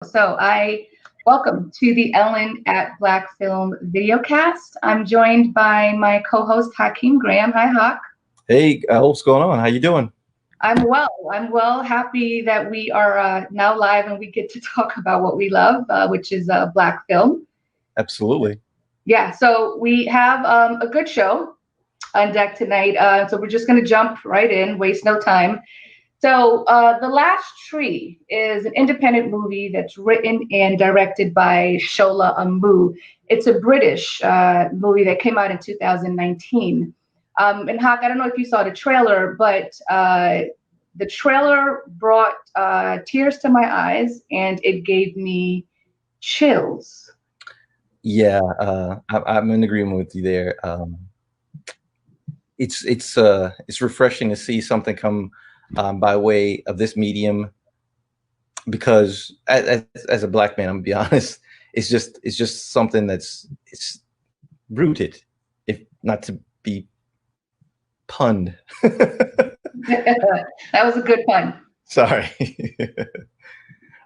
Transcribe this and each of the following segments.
So I welcome to the Ellen at Black Film videocast. I'm joined by my co-host Hakeem Graham. Hi, Hawk. Hey, what's going on? How you doing? I'm well. I'm well. Happy that we are now live and we get to talk about what we love, which is black film. Absolutely. Yeah. So we have a good show on deck tonight. So we're just going to jump right in, waste no time. So, The Last Tree is an independent movie that's written and directed by Shola Ambu. It's a British movie that came out in 2019. And Hawk, I don't know if you saw the trailer, but the trailer brought tears to my eyes and it gave me chills. Yeah, I'm in agreement with you there. It's refreshing to see something come by way of this medium because as a black man, I'm gonna be honest, it's just something it's rooted, if not to be punned. That was a good pun. Sorry.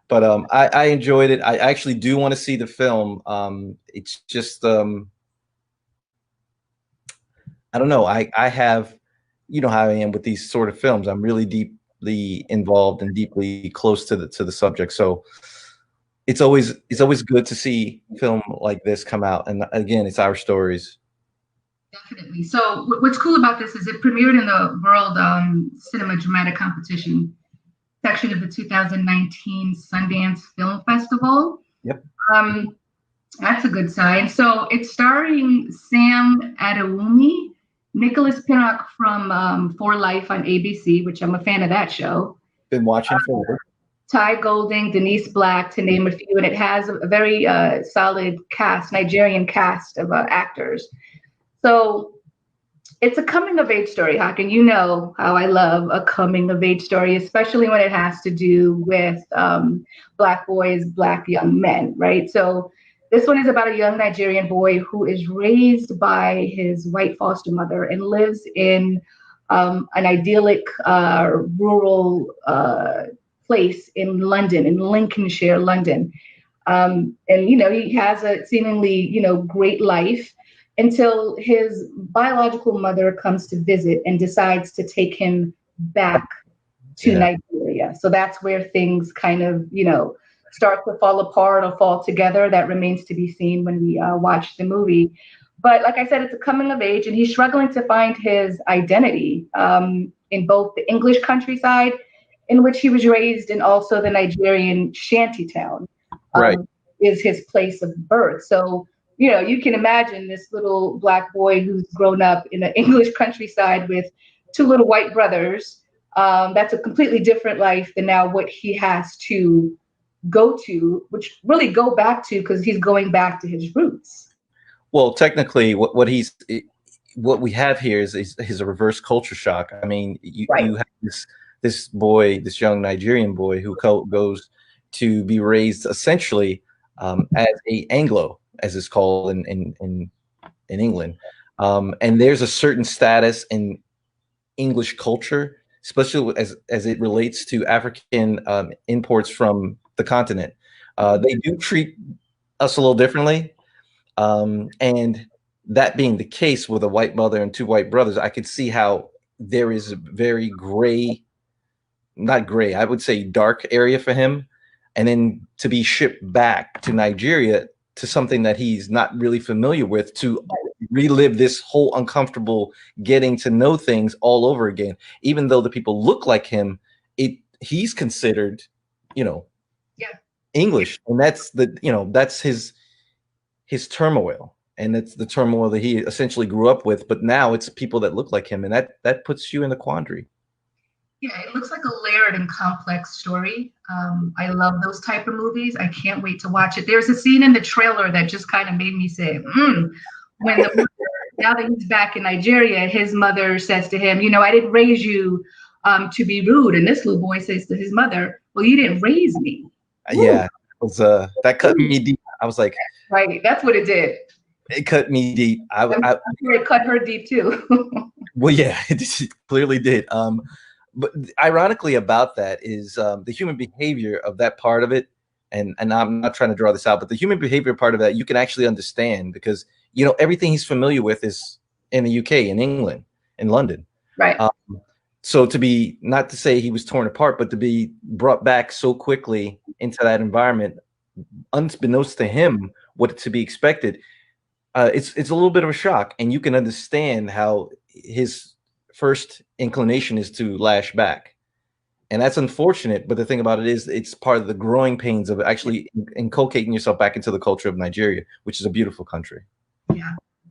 But I enjoyed it. I actually do want to see the film. It's just I don't know. I have, you know how I am with these sort of films. I'm really deeply involved and deeply close to the subject. So it's always good to see film like this come out. And again, it's our stories. Definitely. So, what's cool about this is it premiered in the World Cinema Dramatic Competition section of the 2019 Sundance Film Festival. Yep. Um, that's a good sign. So, it's starring Sam Adewumi, Nicholas Pinnock from For Life on ABC, which I'm a fan of that show. Been watching for Ty Golding, Denise Black, to name a few, and it has a very solid cast, Nigerian cast of actors. So it's a coming of age story, Hawk, and you know how I love a coming of age story, especially when it has to do with Black boys, Black young men, right? So this one is about a young Nigerian boy who is raised by his white foster mother and lives in an idyllic rural place in London, in Lincolnshire, London. And, you know, he has a seemingly, great life until his biological mother comes to visit and decides to take him back to Yeah. Nigeria. So that's where things kind of, start to fall apart or fall together. That remains to be seen when we watch the movie. But like I said, it's a coming of age, and he's struggling to find his identity in both the English countryside in which he was raised and also the Nigerian shantytown Right. is his place of birth. So you can imagine this little Black boy who's grown up in the English countryside with two little white brothers. That's a completely different life than now what he has to go to, which really go back to because he's going back to his roots. Well, technically, what we have here is a reverse culture shock. I mean, Right. you have this boy, this young Nigerian boy who goes to be raised essentially as a Anglo, as it's called in England, and there's a certain status in English culture, especially as it relates to African imports from the continent. They do treat us a little differently, and that being the case with a white mother and two white brothers, I could see how there is a very gray, not gray, I would say dark area for him. And then to be shipped back to Nigeria to something that he's not really familiar with, to relive this whole uncomfortable getting to know things all over again. Even though the people look like him, he's considered, Yeah. English, and that's his turmoil, and it's the turmoil that he essentially grew up with. But now it's people that look like him, and that puts you in a quandary. Yeah, it looks like a layered and complex story. I love those type of movies. I can't wait to watch it. There's a scene in the trailer that just kind of made me say, when now that he's back in Nigeria, his mother says to him, I didn't raise you to be rude. And this little boy says to his mother, well, you didn't raise me. Yeah, it was that cut me deep. I was like, right. That's what it did. It cut me deep. I'm sure it cut her deep too. Well, yeah, it clearly did. But ironically about that is the human behavior of that part of it and I'm not trying to draw this out, but the human behavior part of that you can actually understand because everything he's familiar with is in the UK, in England, in London. Right. So to be, not to say he was torn apart, but to be brought back so quickly into that environment, unbeknownst to him, what to be expected, it's a little bit of a shock, and you can understand how his first inclination is to lash back, and that's unfortunate. But the thing about it is, it's part of the growing pains of actually inculcating yourself back into the culture of Nigeria, which is a beautiful country.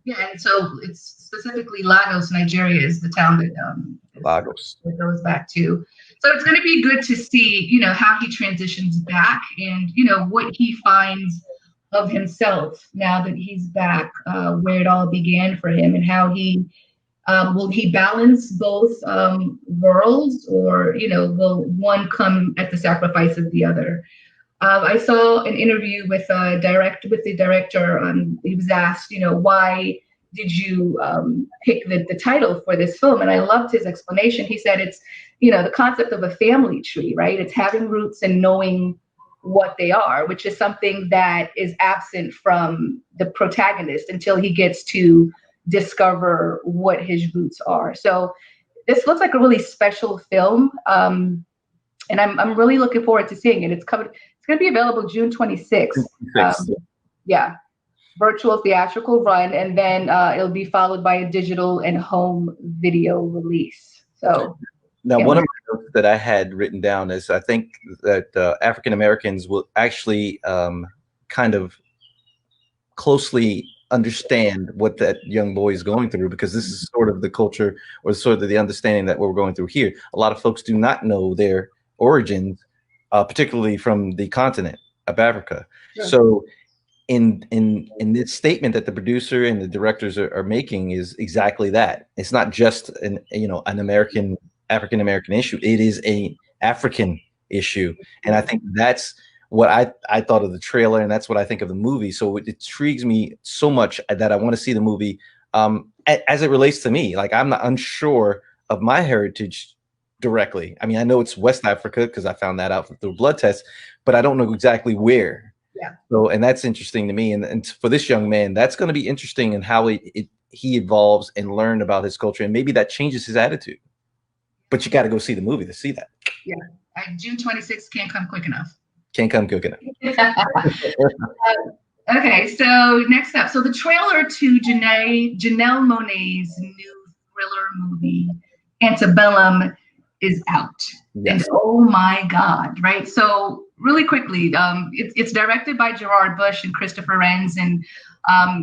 Yeah, and so it's specifically Lagos, Nigeria, is the town that Lagos it goes back to. So it's going to be good to see, how he transitions back and, what he finds of himself now that he's back, where it all began for him, and how he will he balance both worlds, or, will one come at the sacrifice of the other? I saw an interview with the director. He was asked, why did you pick the title for this film? And I loved his explanation. He said it's, the concept of a family tree, right? It's having roots and knowing what they are, which is something that is absent from the protagonist until he gets to discover what his roots are. So this looks like a really special film. And I'm really looking forward to seeing it. It's going to be available June 26th. Yeah, virtual theatrical run, and then it'll be followed by a digital and home video release. So now, one of my notes that I had written down is I think that African Americans will actually kind of closely understand what that young boy is going through, because this is sort of the culture, or sort of the understanding that we're going through here. A lot of folks do not know their origins, particularly from the continent of Africa. Sure. So in this statement that the producer and the directors are making is exactly that. It's not just an African American issue. It is a African issue. And I think that's what I thought of the trailer, and that's what I think of the movie. So it intrigues me so much that I want to see the movie as it relates to me. Like, I'm not unsure of my heritage directly. I mean, I know it's West Africa because I found that out through blood tests, but I don't know exactly where. Yeah. So, and that's interesting to me. And for this young man, that's going to be interesting in how he evolves and learn about his culture, and maybe that changes his attitude. But you got to go see the movie to see that. Yeah. June 26th can't come quick enough. Can't come quick enough. Okay, so next up. So the trailer to Janelle Monáe's new thriller movie, Antebellum, is out. Yes. And oh my God, right? So really quickly, it's directed by Gerard Bush and Christopher Renz, and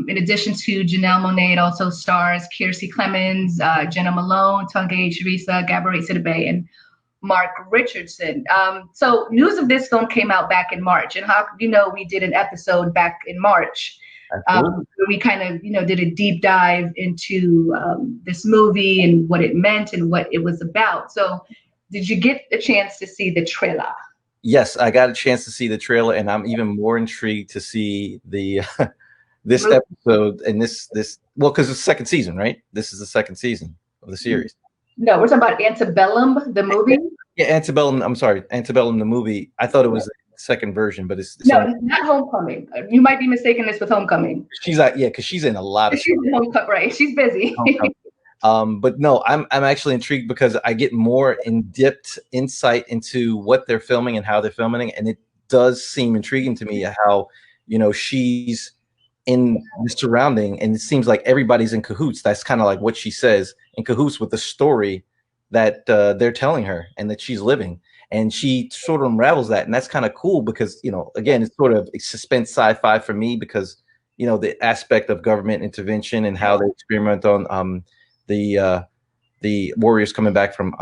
in addition to Janelle Monáe, it also stars Kiersey Clemons, Jenna Malone, Tanguy Teresa, Gabourey Sidibe, and Mark Richardson. So news of this film came out back in March, and we did an episode back in March. We kind of did a deep dive into this movie and what it meant and what it was about. So did you get a chance to see the trailer? Yes, I got a chance to see the trailer, and I'm even more intrigued to see the this episode and this well, because it's the second season, right? This is the second season of the series. No, we're talking about Antebellum, the movie. Yeah, Antebellum. I'm sorry, Antebellum, the movie. I thought it was the second version, but it's no, not Homecoming. You might be mistaken this with Homecoming. She's like, because she's in a lot of. She's in Homecoming, right? She's busy. But no, I'm actually intrigued because I get more in-depth insight into what they're filming and how they're filming, and it does seem intriguing to me how she's in the surrounding, and it seems like everybody's in cahoots. That's kind of like what she says, in cahoots with the story that they're telling her and that she's living, and she sort of unravels that, and that's kind of cool because again, it's sort of suspense sci-fi for me because the aspect of government intervention and how they experiment on the warriors coming back from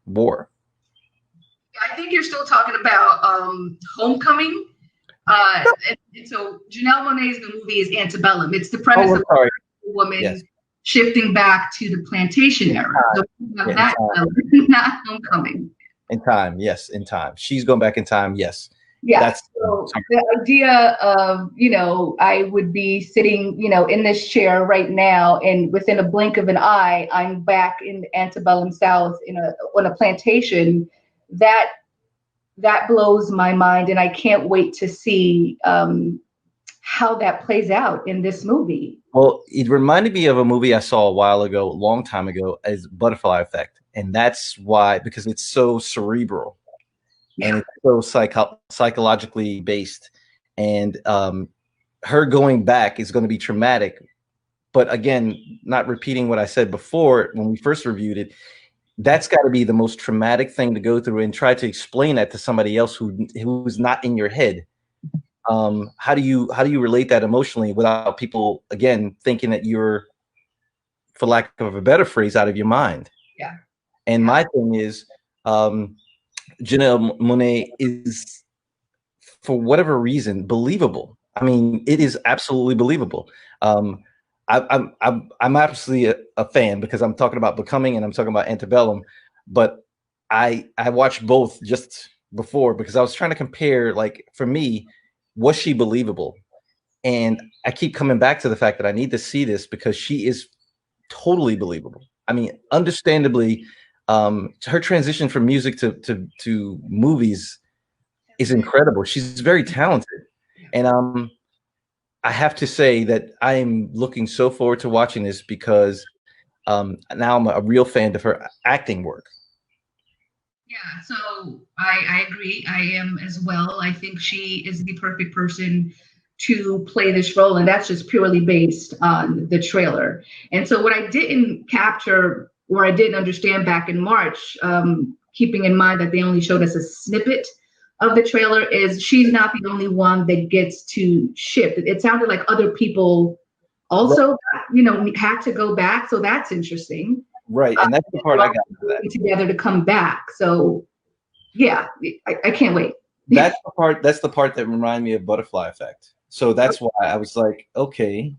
war. I think you're still talking about Homecoming. And so Janelle Monáe's the movie is Antebellum. It's the premise of a woman shifting back to the plantation era. So that not Homecoming. In time, yes, in time. She's going back in time, yes. Yeah. That's so the idea of, I would be sitting, in this chair right now, and within a blink of an eye, I'm back in Antebellum South on a plantation. That that blows my mind, and I can't wait to see how that plays out in this movie. Well, it reminded me of a movie I saw a while ago, a long time ago, as Butterfly Effect, and that's why, because it's so cerebral and it's so psychologically based, and her going back is going to be traumatic. But again, not repeating what I said before when we first reviewed it, that's got to be the most traumatic thing to go through, and try to explain that to somebody else who's not in your head. How do you relate that emotionally without people again thinking that you're, for lack of a better phrase, out of your mind? Yeah. And my thing is, Janelle Monáe is, for whatever reason, believable. I mean, it is absolutely believable. I'm absolutely a fan, because I'm talking about Becoming and I'm talking about Antebellum, but I watched both just before because I was trying to compare, like, for me, was she believable? And I keep coming back to the fact that I need to see this because she is totally believable. I mean, understandably, her transition from music to movies is incredible. She's very talented. And I have to say that I am looking so forward to watching this because now I'm a real fan of her acting work. Yeah, so I agree. I am as well. I think she is the perfect person to play this role, and that's just purely based on the trailer. And so, what I didn't capture or I didn't understand back in March, keeping in mind that they only showed us a snippet of the trailer, is she's not the only one that gets to shift. It sounded like other people also, had to go back. So that's interesting. Right, and that's the part I got together to come back. So, yeah, I can't wait. That's the part that reminded me of Butterfly Effect. So that's why I was like, okay,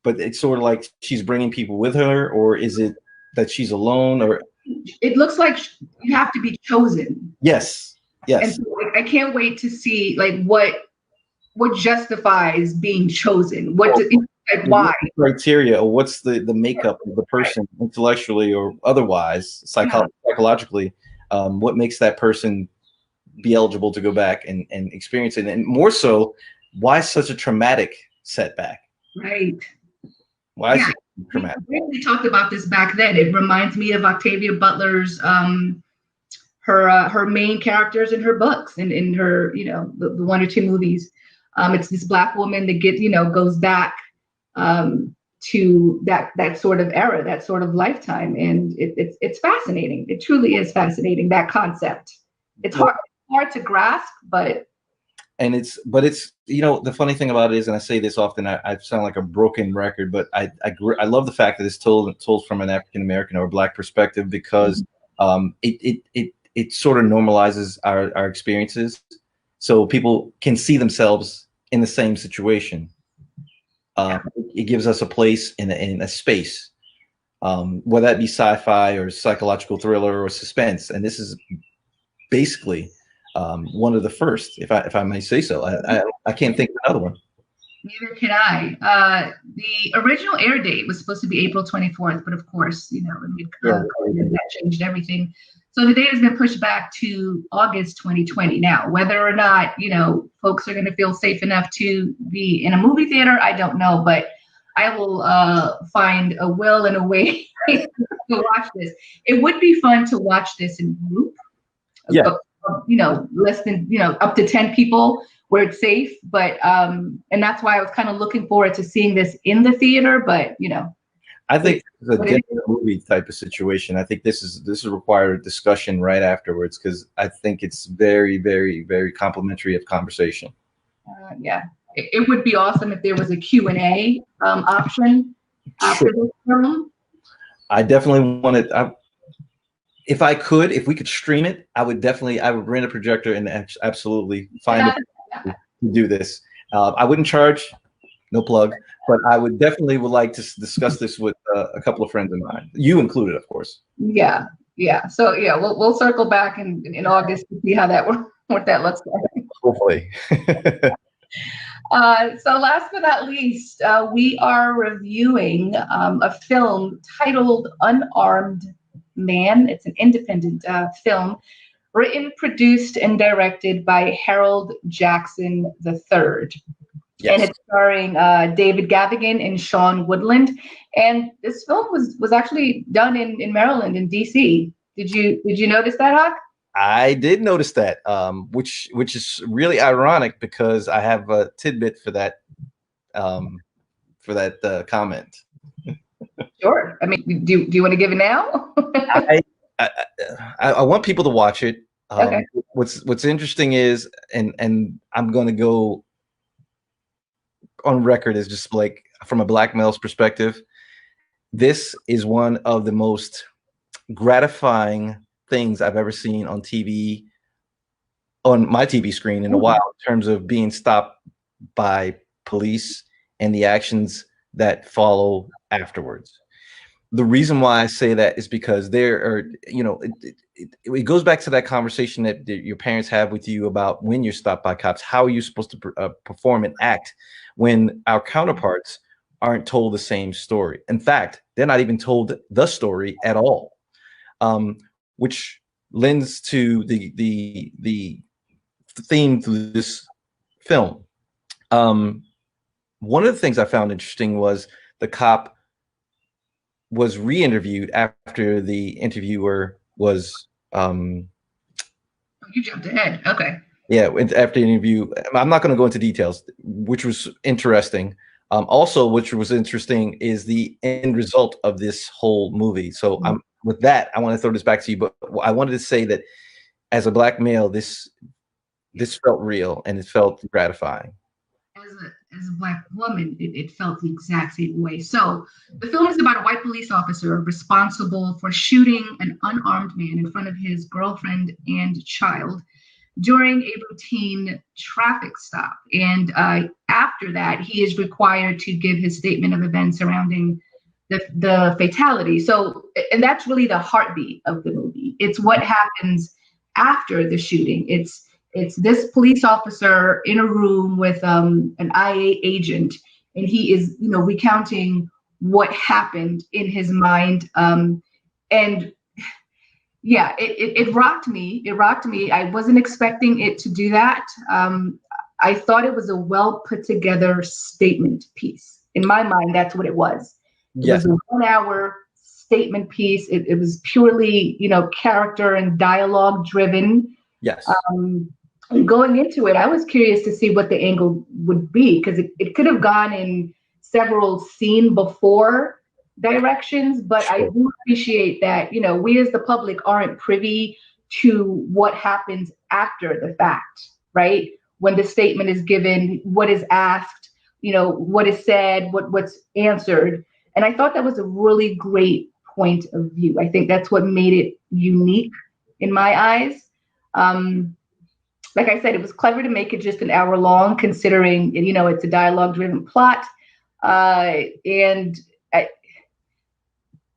but it's sort of like she's bringing people with her, or is it that she's alone? Or it looks like you have to be chosen. Yes. And so, I can't wait to see like what justifies being chosen. Why? Criteria, or what's the makeup of the person, intellectually or otherwise, psychologically, what makes that person be eligible to go back and experience it, and more so, why such a traumatic setback? Right. Why is it traumatic? We talked about this back then. It reminds me of Octavia Butler's her main characters in her books and in her the one or two movies. It's this Black woman that goes back to that sort of era, that sort of lifetime, and it's fascinating. It truly is fascinating, that concept. It's hard to grasp, but it's the funny thing about it is, and I say this often, I sound like a broken record, but I love the fact that it's told from an African American or Black perspective, because it sort of normalizes our experiences, so people can see themselves in the same situation. It gives us a place in a space, whether that be sci-fi or psychological thriller or suspense. And this is basically one of the first, if I may say so. I can't think of another one. Neither can I. The original air date was supposed to be April 24th, but of course, that changed everything. So the date has been pushed back to August 2020. Now, whether or not, folks are going to feel safe enough to be in a movie theater, I don't know, but I will find a will and a way to watch this. It would be fun to watch this in group. Yeah. Less than, up to 10 people where it's safe. But, and that's why I was kind of looking forward to seeing this in the theater, but, I think it's a different movie type of situation. I think this is required discussion right afterwards, because I think it's very, very, very complimentary of conversation. Yeah, it would be awesome if there was a Q&A option after this film. I definitely want it. If we could stream it, I would rent a projector and absolutely find a to do this. I wouldn't charge. No plug, but I would like to discuss this with a couple of friends of mine, you included, of course. Yeah. So we'll circle back in August to see how what that looks like. Hopefully. So last but not least, we are reviewing a film titled Unarmed Man. It's an independent film written, produced, and directed by Harold Jackson III. Yes. And it's starring David Gavigan and Sean Woodland. And this film was actually done in Maryland, in DC. Did you notice that, Hawk? I did notice that, which is really ironic because I have a tidbit for that comment. Sure. I mean, do you want to give it now? I want people to watch it. Okay. What's interesting is, and I'm going to go on record as just like from a black male's perspective, this is one of the most gratifying things I've ever seen on TV, on my TV screen in a while, in terms of being stopped by police and the actions that follow afterwards. The reason why I say that is because there are, it goes back to that conversation that your parents have with you about when you're stopped by cops. How are you supposed to perform and act when our counterparts aren't told the same story? In fact, they're not even told the story at all, which lends to the theme through this film. One of the things I found interesting was the cop was re-interviewed after the interviewer was You jumped ahead. Okay. Yeah, after the interview. I'm not going to go into details, which was interesting. Also, which was interesting is the end result of this whole movie. So with that, I want to throw this back to you, but I wanted to say that as a black male, this felt real and it felt gratifying. As a black woman, it felt the exact same way. So the film is about a white police officer responsible for shooting an unarmed man in front of his girlfriend and child during a routine traffic stop. And after that, he is required to give his statement of events surrounding the fatality. So, and that's really the heartbeat of the movie. It's what happens after the shooting. It's this police officer in a room with an IA agent, and he is, recounting what happened in his mind. And yeah, it rocked me. It rocked me. I wasn't expecting it to do that. I thought it was a well put together statement piece. In my mind, that's what it was. It was a 1 hour statement piece. It was purely, character and dialogue driven. Yes. Going into it, I was curious to see what the angle would be, because it could have gone in several seen before directions, but sure. I do appreciate that, we as the public aren't privy to what happens after the fact, right? When the statement is given, what is asked, what is said, what's answered. And I thought that was a really great point of view. I think that's what made it unique in my eyes. Like I said, it was clever to make it just an hour long, considering, it's a dialogue-driven plot. And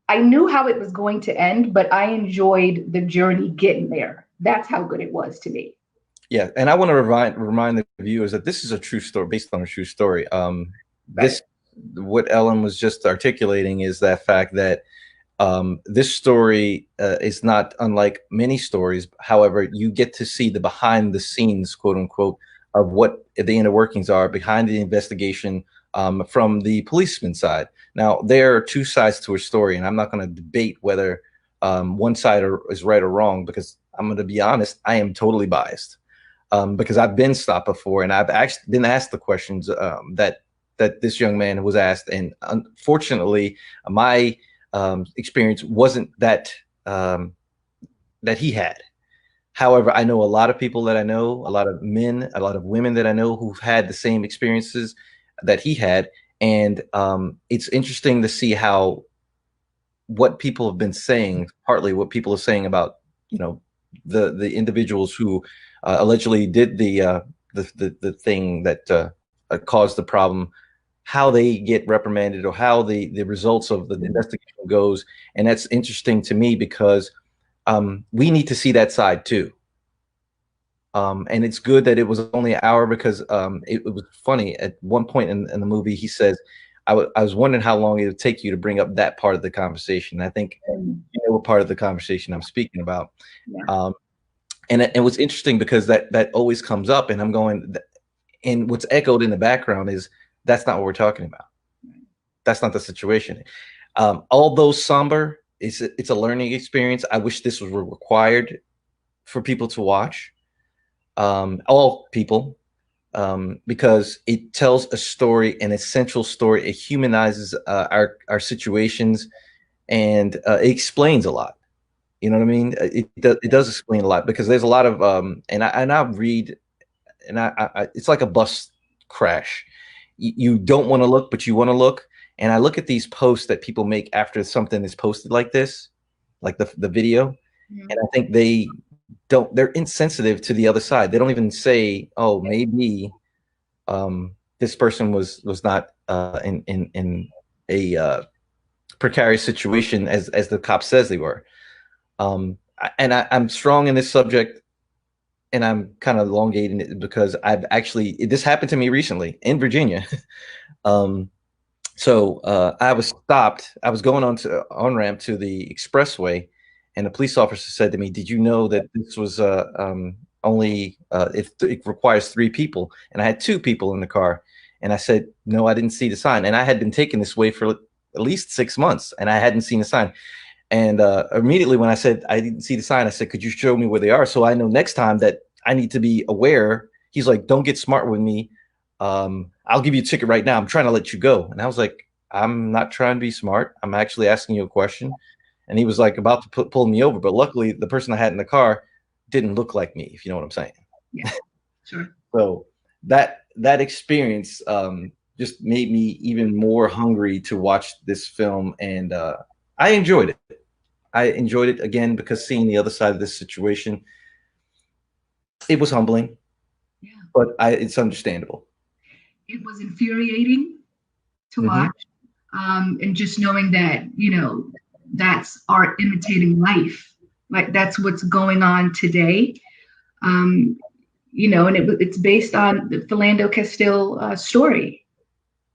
I knew how it was going to end, but I enjoyed the journey getting there. That's how good it was to me. Yeah, and I want to remind the viewers that this is a true story, based on a true story. What Ellen was just articulating is that fact that this story is not unlike many stories. However, you get to see the behind the scenes, quote unquote, of what the inner workings are behind the investigation from the policeman side. Now, there are two sides to a story, and I'm not going to debate whether one side is right or wrong, because I'm going to be honest, I am totally biased because I've been stopped before, and I've actually been asked the questions that this young man was asked. And unfortunately, my experience wasn't that he had. However, I know a lot of people that I know, a lot of men, a lot of women that I know who've had the same experiences that he had. And it's interesting to see how what people have been saying, partly what people are saying about, the individuals who allegedly did the thing that caused the problem, how they get reprimanded, or how the results of the investigation goes. And that's interesting to me because we need to see that side too. And it's good that it was only an hour, because it was funny. At one point in the movie, he says, I was wondering how long it would take you to bring up that part of the conversation. I think you know what part of the conversation I'm speaking about. Yeah. And it was interesting because that always comes up, and I'm going, and what's echoed in the background is that's not what we're talking about. That's not the situation. Although somber, it's a learning experience. I wish this was required for people to watch, all people, because it tells a story, an essential story. It humanizes our situations, and it explains a lot. You know what I mean? It does explain a lot, because there's a lot of and I read, and it's like a bus crash. You don't want to look, but you want to look. And I look at these posts that people make after something is posted like this, like the video, and I think they're insensitive to the other side. They don't even say, oh, maybe this person was not in a precarious situation as the cop says they were. I'm strong in this subject, and I'm kind of elongating it because this happened to me recently in Virginia. So I was stopped. I was going on ramp to the expressway, and the police officer said to me, "Did you know that this was only it requires 3 people?" And I had 2 people in the car, and I said, "No, I didn't see the sign." And I had been taking this way for at least 6 months, and I hadn't seen the sign. And immediately when I said I didn't see the sign, I said, "Could you show me where they are so I know next time that I need to be aware?" He's like, "Don't get smart with me. I'll give you a ticket right now. I'm trying to let you go." And I was like, "I'm not trying to be smart. I'm actually asking you a question." And he was like about to pull me over, but luckily the person I had in the car didn't look like me, if you know what I'm saying. Yeah, sure. So that experience just made me even more hungry to watch this film, and I enjoyed it. I enjoyed it again because seeing the other side of this situation, it was humbling, Yeah. but it's understandable. It was infuriating to watch. And just knowing that, that's art imitating life. Like that's what's going on today. And it's based on the Philando Castile story,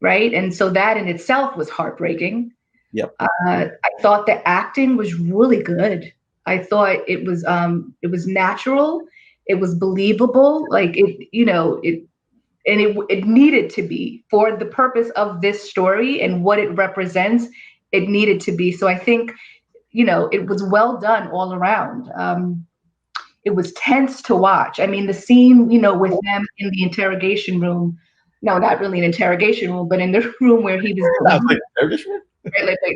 right? And so that in itself was heartbreaking. Yep. I thought the acting was really good. I thought it was natural. It was believable. Like it needed to be for the purpose of this story and what it represents. It needed to be. So I think, it was well done all around. It was tense to watch. I mean, the scene, with them in the interrogation room. No, not really an interrogation room, but in the room where he was.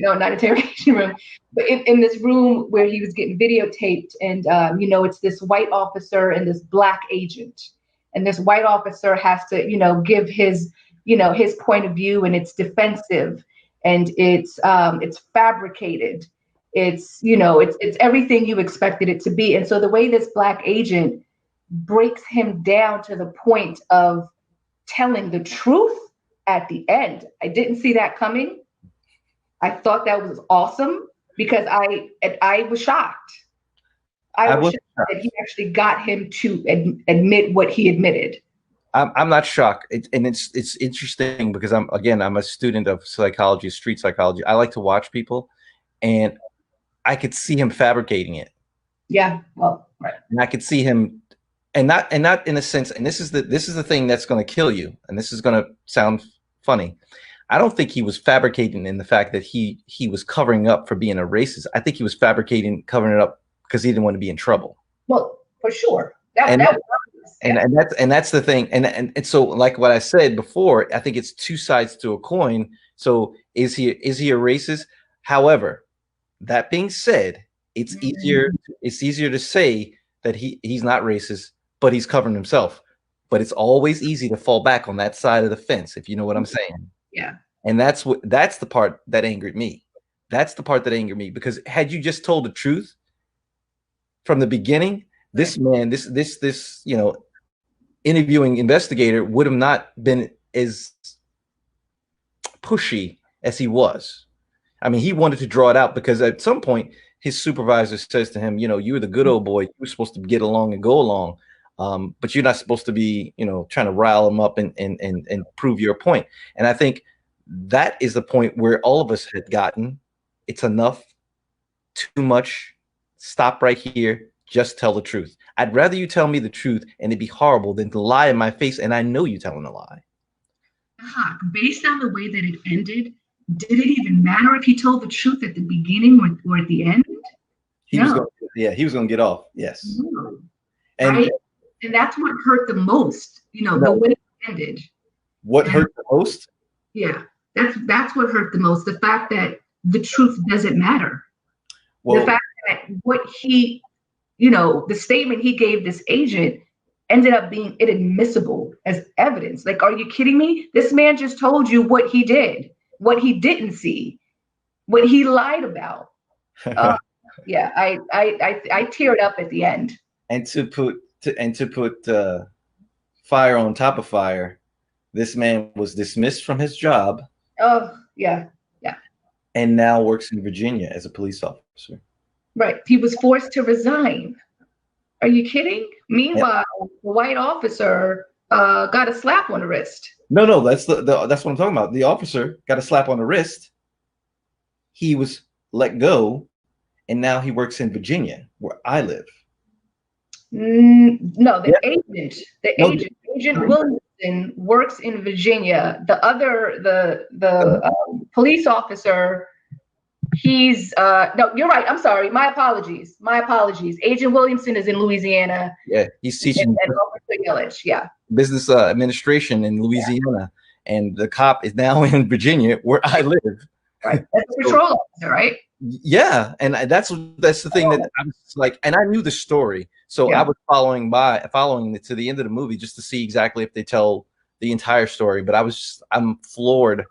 No, not interrogation room, but in this room where he was getting videotaped, and it's this white officer and this black agent, and this white officer has to, give his, his point of view, and it's defensive, and it's fabricated, it's everything you expected it to be, and so the way this black agent breaks him down to the point of telling the truth at the end, I didn't see that coming. I thought that was awesome because I was shocked. I was shocked that he actually got him to admit what he admitted. I'm not shocked, it's interesting because I'm a student of psychology, street psychology. I like to watch people, and I could see him fabricating it. Yeah, well, right. And I could see him, and not in a sense. And this is the thing that's going to kill you. And this is going to sound funny. I don't think he was fabricating in the fact that he was covering up for being a racist. I think he was covering it up because he didn't want to be in trouble. Well, for sure. And that's the thing. And so, like what I said before, I think it's 2 sides to a coin. So is he a racist? However, that being said, it's easier to say that he's not racist, but he's covering himself. But it's always easy to fall back on that side of the fence, if you know what I'm saying. Yeah. And that's the part that angered me. That's the part that angered me, because had you just told the truth from the beginning, this man, this interviewing investigator would have not been as pushy as he was. I mean, he wanted to draw it out because at some point his supervisor says to him, "You're the good old boy. You're supposed to get along and go along. But you're not supposed to be, trying to rile them up and prove your point." And I think that is the point where all of us had gotten. It's enough, too much. Stop right here. Just tell the truth. I'd rather you tell me the truth and it'd be horrible than to lie in my face and I know you telling a lie. Based on the way that it ended, did it even matter if he told the truth at the beginning or at the end? He was going to get off. Yes. No. And, right? And that's what hurt the most, the way it ended. What hurt the most? Yeah, that's what hurt the most. The fact that the truth doesn't matter. Well, the fact that what he, the statement he gave this agent ended up being inadmissible as evidence. Like, are you kidding me? This man just told you what he did, what he didn't see, what he lied about. Yeah, I teared up at the end. And to put fire on top of fire, this man was dismissed from his job. Oh, yeah. And now works in Virginia as a police officer. Right. He was forced to resign. Are you kidding? Meanwhile, the white officer got a slap on the wrist. No, that's what I'm talking about. The officer got a slap on the wrist. He was let go, and now he works in Virginia, where I live. No, Agent Williamson works in Virginia. The police officer, he's no, you're right. I'm sorry. My apologies. Agent Williamson is in Louisiana. Yeah, he's teaching business administration in Louisiana, and the cop is now in Virginia, where I live. Right, that's a patrol officer, right? Yeah, and that's the thing that I was like, and I knew the story, so I was following it to the end of the movie just to see exactly if they tell the entire story. But I'm floored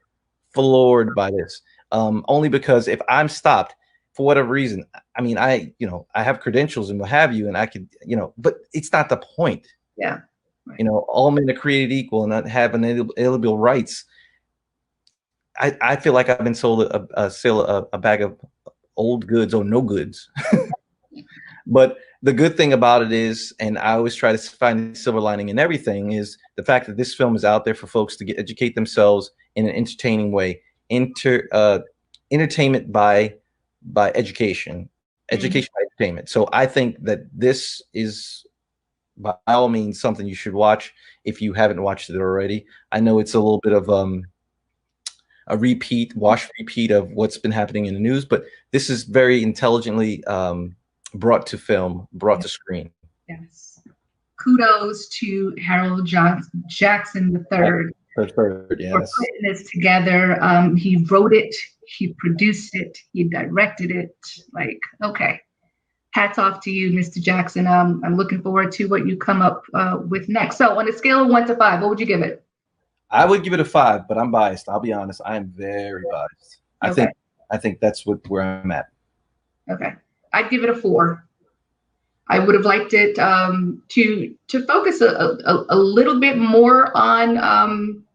by this, only because if I'm stopped for whatever reason, I mean, I have credentials and what have you, and I could, but it's not the point. Yeah, right. All men are created equal and not have inalienable rights. I feel like I've been sold a bag of old goods or no goods. But the good thing about it is, and I always try to find the silver lining in everything, is the fact that this film is out there for folks to educate themselves in an entertaining way. Entertainment by education, education by entertainment. So I think that this is, by all means, something you should watch if you haven't watched it already. I know it's a little bit of a repeat of what's been happening in the news, but this is very intelligently brought to film, brought to screen. Yes. Kudos to Harold Jackson III. Yes. For putting this together. He wrote it, he produced it, he directed it. Like, okay. Hats off to you, Mr. Jackson. I'm looking forward to what you come up with next. So on a scale of 1 to 5, what would you give it? I would give it a 5, but I'm biased. I'll be honest. I am very biased. I think that's where I'm at. Okay. I'd give it a 4. I would have liked it to focus a little bit more on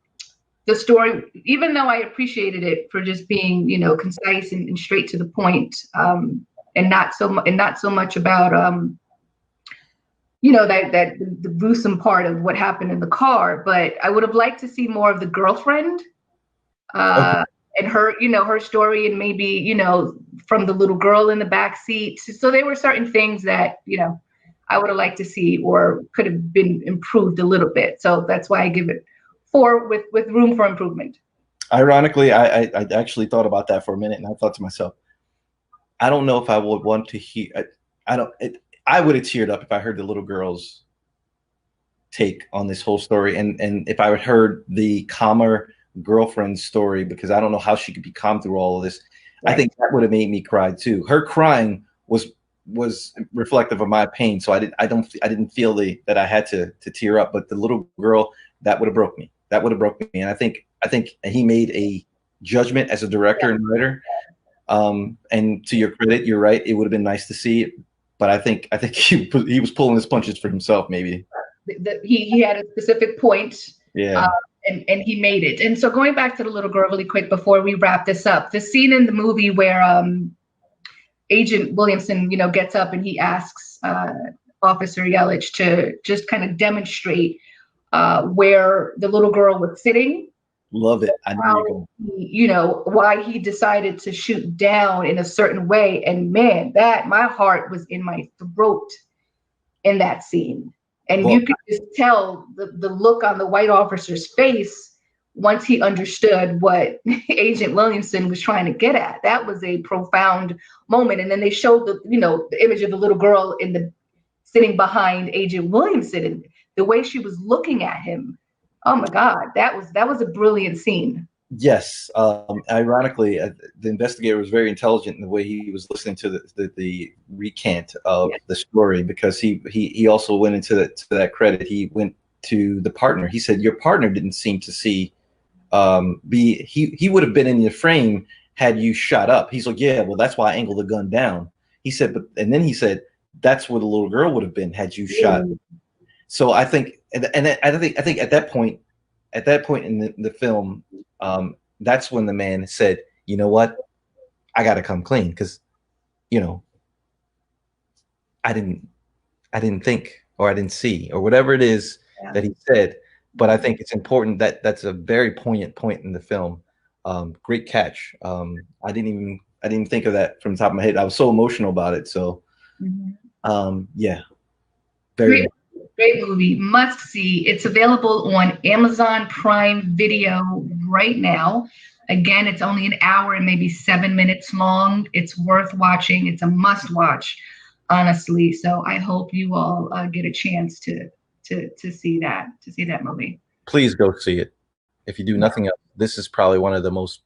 the story, even though I appreciated it for just being, concise and straight to the point, and not so much about that the gruesome part of what happened in the car. But I would have liked to see more of the girlfriend and her, her story, and maybe, from the little girl in the back seat. So there were certain things that, I would have liked to see or could have been improved a little bit. So that's why I give it 4 with room for improvement. Ironically, I actually thought about that for a minute, and I thought to myself, I don't know if I would want to hear. I would have teared up if I heard the little girl's take on this whole story, and if I had heard the calmer girlfriend's story, because I don't know how she could be calm through all of this. Right. I think that would have made me cry too. Her crying was reflective of my pain, so I didn't feel that I had to tear up. But the little girl, that would have broke me. And I think he made a judgment as a director and writer. And to your credit, you're right. It would have been nice to see it. But I think he was pulling his punches for himself, maybe. He had a specific point, yeah, and he made it. And so going back to the little girl really quick before we wrap this up, the scene in the movie where Agent Williamson, gets up and he asks Officer Yelich to just kind of demonstrate where the little girl was sitting. Love it. Why he decided to shoot down in a certain way. And man, my heart was in my throat in that scene. And Well, you could just tell the look on the white officer's face once he understood what Agent Williamson was trying to get at. That was a profound moment. And then they showed the image of the little girl sitting behind Agent Williamson, and the way she was looking at him. Oh my God, that was a brilliant scene. yes. Ironically, the investigator was very intelligent in the way he was listening to the recant of the story, because he also went into to that credit. He went to the partner. He said, your partner didn't seem to see he would have been in your frame had you shot up. He's like, yeah, well, that's why I angled the gun down. He said, and then he said, that's where the little girl would have been had you shot. So I think, and I think at that point in the film, that's when the man said, you know what, I got to come clean, because, I didn't think, or I didn't see, or whatever it is that he said. But I think it's important that that's a very poignant point in the film. Great catch. I didn't think of that from the top of my head. I was so emotional about it. So, yeah, very great movie. Must see. It's available on Amazon Prime Video right now. Again, it's only an hour and maybe 7 minutes long. It's worth watching. It's a must watch, honestly. So I hope you all get a chance to see that movie. Please go see it. If you do nothing else, this is probably one of the most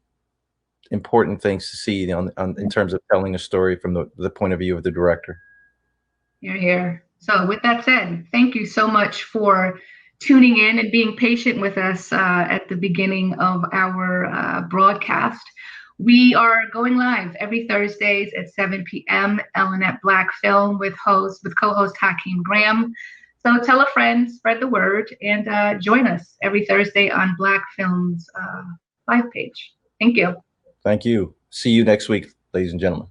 important things to see in terms of telling a story from the point of view of the director. You're here. So with that said, thank you so much for tuning in and being patient with us at the beginning of our broadcast. We are going live every Thursdays at 7 p.m. Ellen at Black Film with co-host Hakeem Graham. So tell a friend, spread the word, and join us every Thursday on Black Film's live page. Thank you. Thank you. See you next week, ladies and gentlemen.